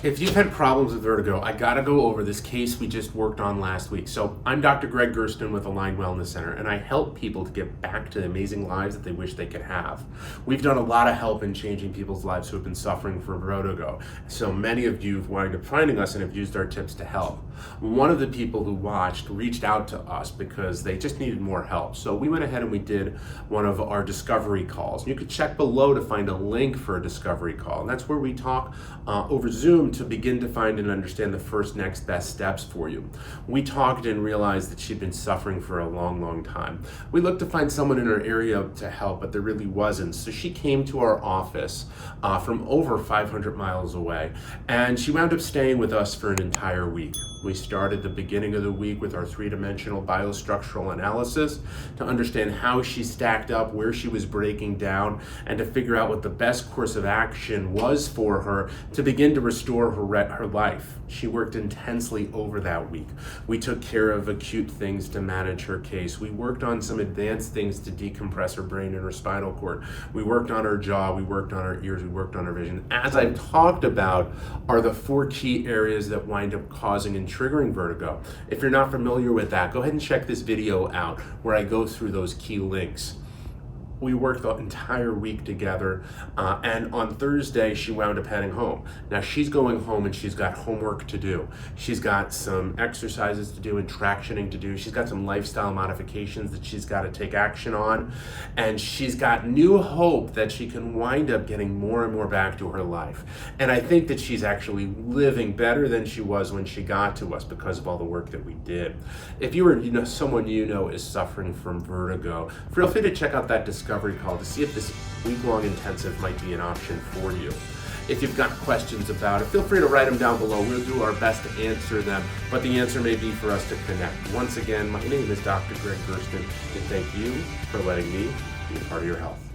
If you've had problems with vertigo, I gotta go over this case we just worked on last week. So I'm Dr. Gregg Gerstin with Aligned Wellness Center, and I help people to get back to the amazing lives that they wish they could have. We've done a lot of help in changing people's lives who have been suffering from vertigo. So many of you have wound up finding us and have used our tips to help. One of the people who watched reached out to us because they just needed more help. So we went ahead and we did one of our discovery calls. You could check below to find a link for a discovery call. And that's where we talk over Zoom to begin to find and understand the first next best steps for you. We talked and realized that she'd been suffering for a long time. We looked to find someone in her area to help, but there really wasn't. So she came to our office from over 500 miles away, and she wound up staying with us for an entire week. We started the beginning of the week with our three-dimensional biostructural analysis to understand how she stacked up, where she was breaking down, and to figure out what the best course of action was for her to begin to restore her life. She worked intensely over that week. We took care of acute things to manage her case. We worked on some advanced things to decompress her brain and her spinal cord. We worked on her jaw, we worked on her ears, we worked on her vision. As I've talked about, are the 4 key areas that wind up causing and triggering vertigo. If you're not familiar with that, go ahead and check this video out where I go through those key links. We worked the entire week together, and on Thursday she wound up heading home. Now she's going home and she's got homework to do. She's got some exercises to do and tractioning to do. She's got some lifestyle modifications that she's got to take action on, and she's got new hope that she can wind up getting more and more back to her life. And I think that she's actually living better than she was when she got to us because of all the work that we did. If you were someone is suffering from vertigo, feel free to check out that discovery call to see if this week-long intensive might be an option for you. If you've got questions about it, feel free to write them down below. We'll do our best to answer them, but the answer may be for us to connect. Once again, my name is Dr. Gregg Gerstin, and thank you for letting me be a part of your health.